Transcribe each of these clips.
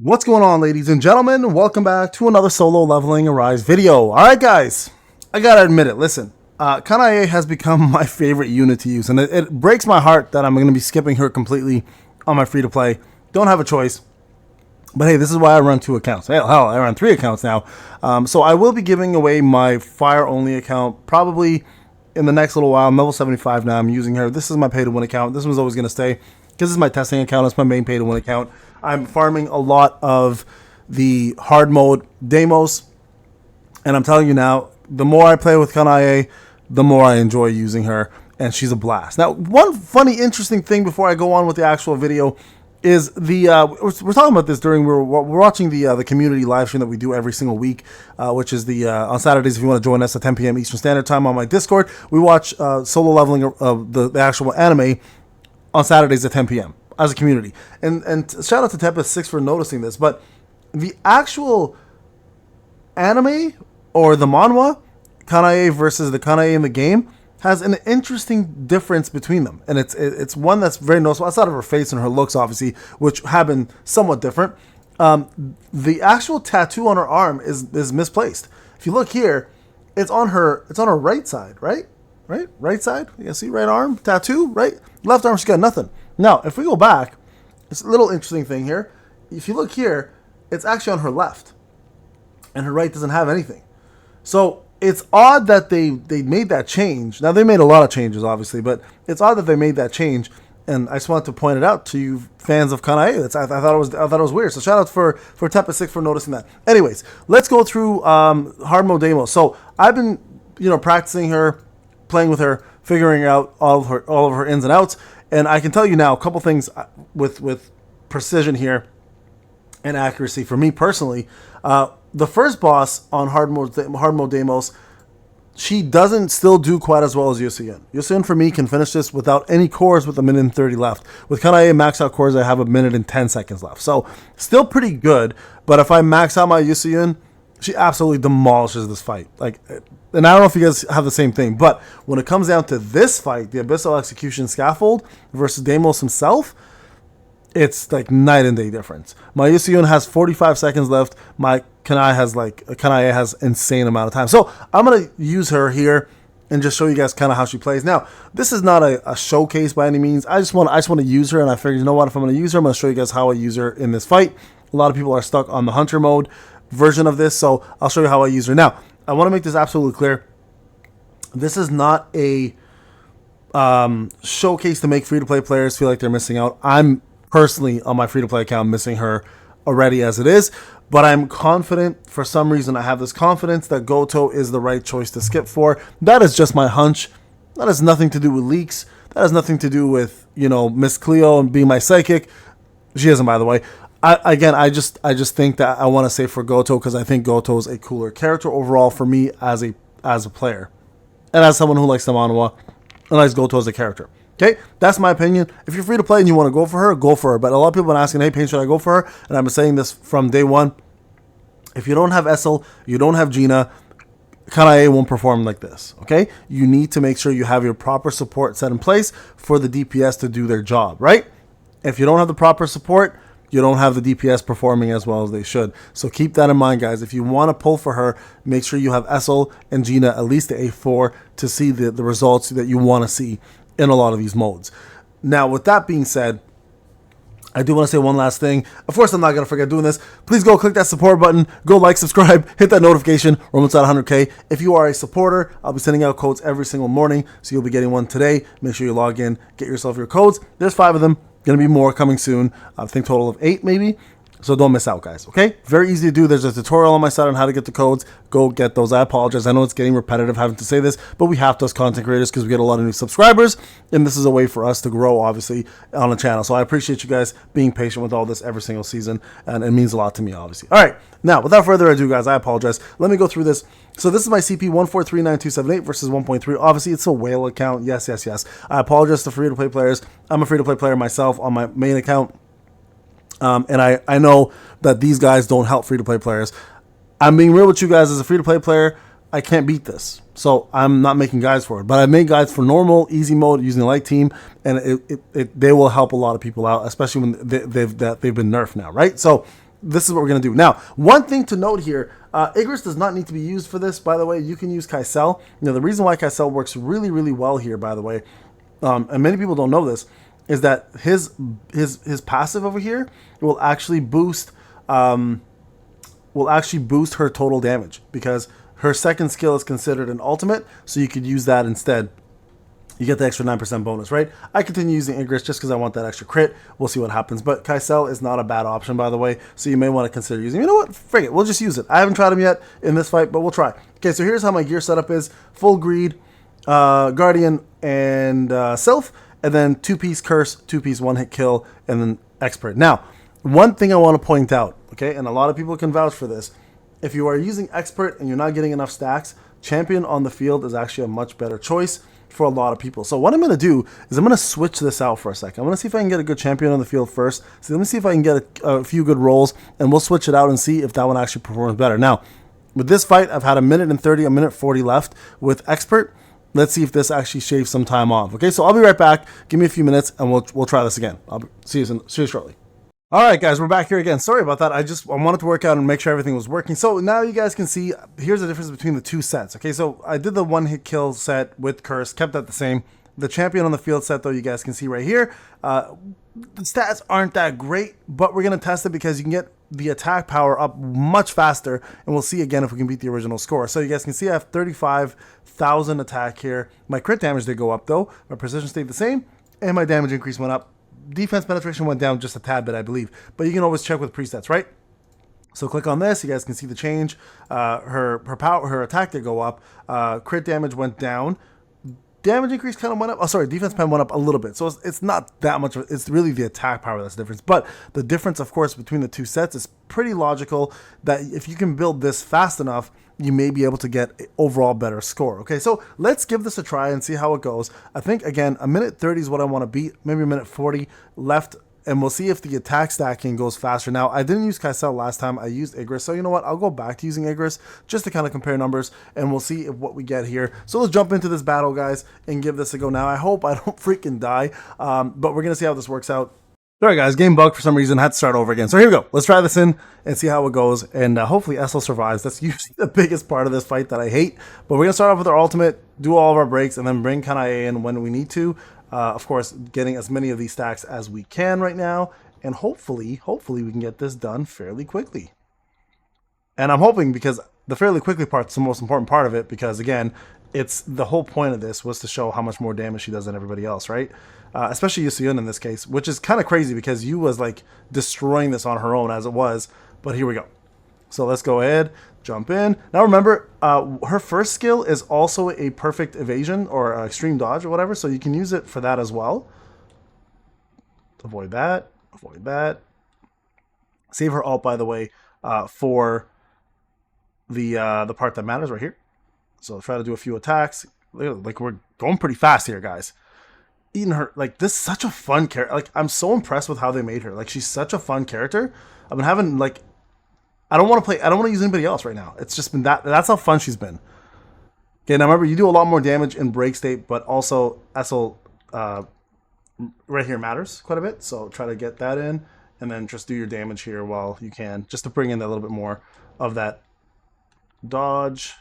What's going on, ladies and gentlemen? Welcome back to another solo leveling Arise video. Alright guys, I gotta admit it, listen, Kanae has become my favorite unit to use, and it breaks my heart that I'm gonna be skipping her completely on my free-to-play. Don't have a choice. But hey, this is why I run 2 accounts. Hell, I run 3 accounts now. So I will be giving away my fire-only account probably in the next little while. I'm level 75 now. I'm using her. This is my pay-to-win account. This one's always going to stay because this is my testing account. It's my main pay-to-win account. I'm farming a lot of the hard mode Deimos. And I'm telling you now, the more I play with Kanae, the more I enjoy using her. And she's a blast. Now, one funny, interesting thing before I go on with the actual video is the we're talking about this during we're watching the community live stream that we do every single week, which is the on Saturdays. If you want to join us at 10 p.m. Eastern Standard Time on my Discord, we watch solo leveling of the actual anime on Saturdays at 10 p.m. as a community. And shout out to Tempest6 for noticing this, but the actual anime or the manhwa Kanae versus the Kanae in the game has an interesting difference between them, and it's one that's very noticeable outside of her face and her looks, obviously, which have been somewhat different. The actual tattoo on her arm is misplaced. If you look here, it's on her right side, right side. You can see right arm tattoo, right, left arm she's got nothing. Now, if we go back, it's a little interesting thing here. If you look here, it's actually on her left, and her right doesn't have anything. So it's odd that they made that change. Now, they made a lot of changes, obviously, but it's odd that they made that change. And I just wanted to point it out to you fans of Kanae. I thought it was weird. So shout out for Tempest6 for noticing that. Anyways, let's go through hard mode Deimos. So I've been practicing her, playing with her, figuring out all of her ins and outs. And I can tell you now a couple things with precision here and accuracy for me personally. The first boss on hard mode Deimos, she doesn't still do quite as well as Yusuin. Yusuin for me can finish this without any cores with 1:30 left. With Kanae max out cores, I have 1:10 seconds left. So still pretty good. But if I max out my Yusuin, she absolutely demolishes this fight. And I don't know if you guys have the same thing, but when it comes down to this fight, the Abyssal Execution Scaffold versus Deimos himself, it's like night and day difference. My Yusuin has 45 seconds left. My Kanae has insane amount of time. So I'm gonna use her here and just show you guys kind of how she plays. Now, this is not a showcase by any means. I just want to use her, and I figured, you know what? If I'm gonna use her, I'm gonna show you guys how I use her in this fight. A lot of people are stuck on the hunter mode version of this, so I'll show you how I use her. Now, I want to make this absolutely clear. This is not a showcase to make free-to-play players feel like they're missing out. I'm personally on my free-to-play account missing her already as it is, but I'm confident. For some reason, I have this confidence that Goto is the right choice to skip for. That is just my hunch. That has nothing to do with leaks. That has nothing to do with Miss Cleo and being my psychic. She isn't, by the way. I just think that I want to say for Goto because I think Goto is a cooler character overall for me as a player, and as someone who likes the manhwa and likes Goto as a character. Okay, that's my opinion. If you're free to play and you want to go for her, go for her. But a lot of people have been asking, hey, Payne, should I go for her? And I've been saying this from day one. If you don't have Essel, you don't have Gina, Kanae won't perform like this, okay? You need to make sure you have your proper support set in place for the DPS to do their job, right? If you don't have the proper support, you don't have the DPS performing as well as they should. So keep that in mind, guys. If you want to pull for her, make sure you have Essel and Gina at least at A4 to see the results that you want to see in a lot of these modes. Now, with that being said, I do want to say one last thing. Of course, I'm not going to forget doing this. Please go click that support button. Go like, subscribe, hit that notification. We're almost at 100K. If you are a supporter, I'll be sending out codes every single morning. So you'll be getting one today. Make sure you log in, get yourself your codes. There's 5 of them. Going to be more coming soon. I think total of 8 maybe. So don't miss out, guys, okay? Very easy to do. There's a tutorial on my site on how to get the codes. Go get those. I apologize. I know it's getting repetitive having to say this, but we have to as content creators because we get a lot of new subscribers, and this is a way for us to grow, obviously, on the channel. So I appreciate you guys being patient with all this every single season, and it means a lot to me, obviously. All right, now, without further ado, guys, I apologize. Let me go through this. So this is my CP 1439278 versus 1.3. Obviously, it's a whale account. Yes. I apologize to free-to-play players. I'm a free-to-play player myself on my main account. And I know that these guys don't help free-to-play players. I'm being real with you guys. As a free-to-play player, I can't beat this. So I'm not making guides for it. But I made guides for normal, easy mode, using the light team. And they will help a lot of people out, especially when they've been nerfed now, right? So this is what we're going to do. Now, one thing to note here, Igris does not need to be used for this, by the way. You can use Kaisal. The reason why Kaisal works really, really well here, by the way, and many people don't know this, is that his passive over here will actually boost her total damage, because her second skill is considered an ultimate, so you could use that instead. You get the extra 9% bonus, right? I continue using Igris just because I want that extra crit. We'll see what happens. But Kaisal is not a bad option, by the way, so you may want to consider using him. You know what? Frig it. We'll just use it. I haven't tried him yet in this fight, but we'll try. Okay, so here's how my gear setup is. Full Greed, Guardian, and Sylph, and then 2-piece Curse, 2-piece one-hit kill, and then Expert. Now, one thing I want to point out, okay, and a lot of people can vouch for this, if you are using Expert and you're not getting enough stacks, Champion on the field is actually a much better choice for a lot of people. So what I'm going to do is I'm going to switch this out for a second. I'm going to see if I can get a good champion on the field first. So let me see if I can get a few good rolls, and we'll switch it out and see if that one actually performs better. Now, with this fight, I've had a minute and 30, a minute 40 left with Expert. Let's see if this actually shaves some time off. Okay, so I'll be right back. Give me a few minutes, and we'll try this again. See you shortly. All right, guys, we're back here again. Sorry about that. I wanted to work out and make sure everything was working. So now you guys can see, here's the difference between the two sets. Okay, so I did the one-hit kill set with Curse, kept that the same. The champion on the field set, though, you guys can see right here. The stats aren't that great, but we're going to test it because you can get the attack power up much faster, and we'll see again if we can beat the original score. So you guys can see I have 35,000 attack here. My crit damage did go up, though. My precision stayed the same, and my damage increase went up. Defense penetration went down just a tad bit, I believe, but you can always check with presets, right? So click on this. You guys can see the change. Her attack did go up. Crit damage went down. Damage increase kind of went up. Oh, sorry, defense pen went up a little bit. So it's not that much. It's really the attack power that's the difference. But the difference, of course, between the two sets is pretty logical, that if you can build this fast enough, you may be able to get an overall better score. Okay, so let's give this a try and see how it goes. I think, again, a minute 30 is what I want to beat. Maybe a minute 40 left, and we'll see if the attack stacking goes faster. Now, I didn't use Kaisal last time. I used Igris. So you know what? I'll go back to using Igris just to kind of compare numbers, and we'll see what we get here. So let's jump into this battle, guys, and give this a go now. I hope I don't freaking die, but we're going to see how this works out. All right, guys, game bugged for some reason. Had to start over again. So here we go. Let's try this in and see how it goes. And hopefully Essel survives. That's usually the biggest part of this fight that I hate. But we're going to start off with our ultimate, do all of our breaks, and then bring Kanae in when we need to. Of course, getting as many of these stacks as we can right now. And hopefully we can get this done fairly quickly. And I'm hoping, because the fairly quickly part's the most important part of it, because, again, it's the whole point of this was to show how much more damage she does than everybody else, right? Especially Yusuyun in this case, which is kind of crazy because Yu was like destroying this on her own as it was. But here we go. So let's go ahead, jump in. Now remember, her first skill is also a perfect evasion or extreme dodge or whatever, so you can use it for that as well. Avoid that. Avoid that. Save her ult, by the way, for the part that matters right here. So I'll try to do a few attacks. Like, we're going pretty fast here, guys. Eating her, like, this is such a fun character. Like, I'm so impressed with how they made her. Like, she's such a fun character. I've been having, like, I don't want to use anybody else right now. It's just been that's how fun she's been. Okay, now remember, you do a lot more damage in break state, but also Essel right here matters quite a bit. So try to get that in, and then just do your damage here while you can, just to bring in a little bit more of that dodge.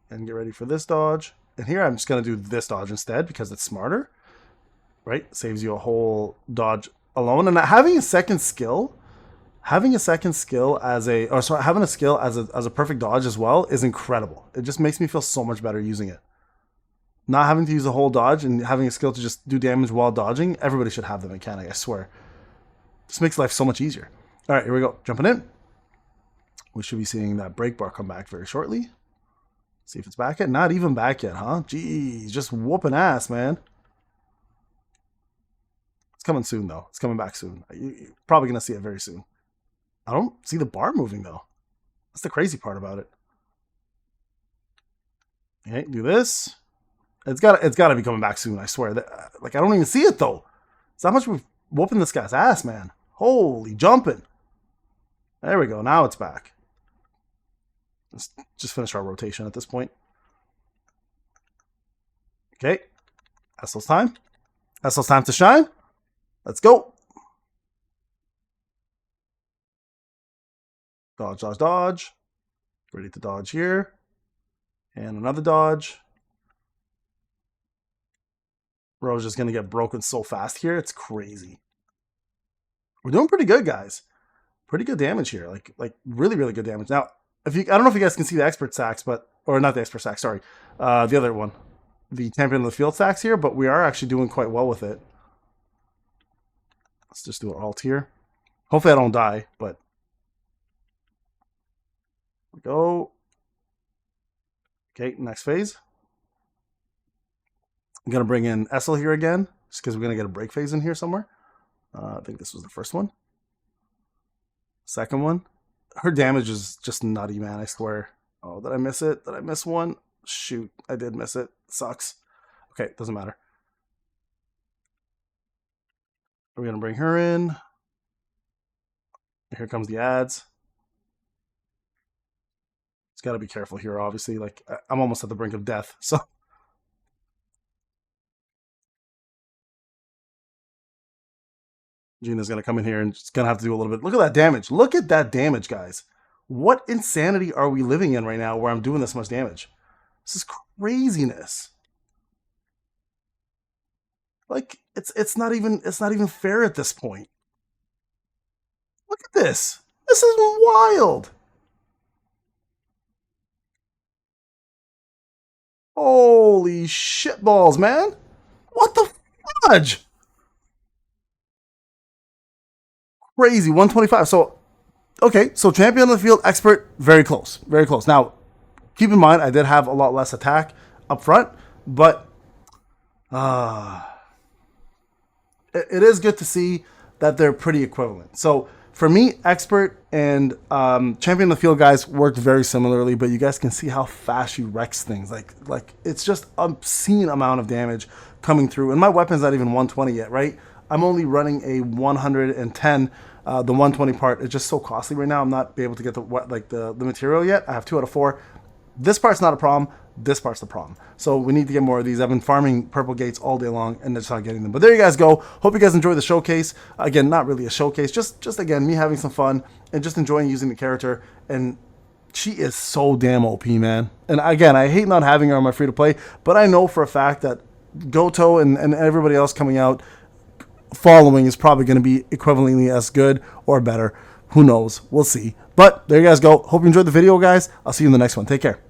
And get ready for this dodge. And here I'm just going to do this dodge instead because it's smarter, right? Saves you a whole dodge alone. And having a second skill having a skill as a perfect dodge as well is incredible. It just makes me feel so much better using it. Not having to use a whole dodge and having a skill to just do damage while dodging, everybody should have the mechanic, I swear. This makes life so much easier. All right, here we go. Jumping in. We should be seeing that break bar come back very shortly. See if it's back yet. Not even back yet, huh? Jeez, just whooping ass, man. It's coming soon, though. It's coming back soon. You're probably going to see it very soon. I don't see the bar moving, though. That's the crazy part about it. Okay, do this. It's got to be coming back soon, I swear. Like, I don't even see it, though. It's how much we're whooping this guy's ass, man. Holy jumping. There we go. Now it's back. Let's just finish our rotation at this point. Okay. Essel's time. Essel's time to shine. Let's go. Dodge, dodge, dodge. Ready to dodge here. And another dodge. Bro's just going to get broken so fast here. It's crazy. We're doing pretty good, guys. Pretty good damage here. Like really, really good damage. Now, I don't know if you guys can see the expert sacks, or not the expert sacks, sorry. The other one. The champion of the field sacks here, but we are actually doing quite well with it. Let's just do an alt here. Hopefully I don't die, but here we go. Okay, next phase. I'm going to bring in Essel here again, just because we're going to get a break phase in here somewhere. I think this was the first one. Second one. Her damage is just nutty, man, I swear. Oh, did I miss it? Did I miss one? Shoot, I did miss it. Sucks. Okay, doesn't matter. We're going to bring her in. Here comes the ads. It's got to be careful here, obviously. Like, I'm almost at the brink of death, so... Gina's going to come in here and just going to have to do a little bit. Look at that damage. Look at that damage, guys. What insanity are we living in right now where I'm doing this much damage? This is craziness. Like, it's not even fair at this point. Look at this. This is wild. Holy shitballs, man. What the fudge? Crazy, 125. So, okay, so champion of the field, expert, very close. Very close. Now, keep in mind, I did have a lot less attack up front, but it is good to see that they're pretty equivalent. So, for me, expert and champion of the field guys worked very similarly, but you guys can see how fast she wrecks things. Like it's just obscene amount of damage coming through. And my weapon's not even 120 yet, right? I'm only running a 110. The 120 part is just so costly right now. I'm not able to get the material yet. I have 2 out of 4. This part's not a problem. This part's the problem. So we need to get more of these. I've been farming purple gates all day long and just not getting them. But there you guys go. Hope you guys enjoy the showcase. Again, not really a showcase. Just again, me having some fun and just enjoying using the character. And she is so damn OP, man. And again, I hate not having her on my free-to-play, but I know for a fact that Goto and everybody else coming out following is probably going to be equivalently as good or better. Who knows? We'll see. But there you guys go. Hope you enjoyed the video, guys. I'll see you in the next one. Take care.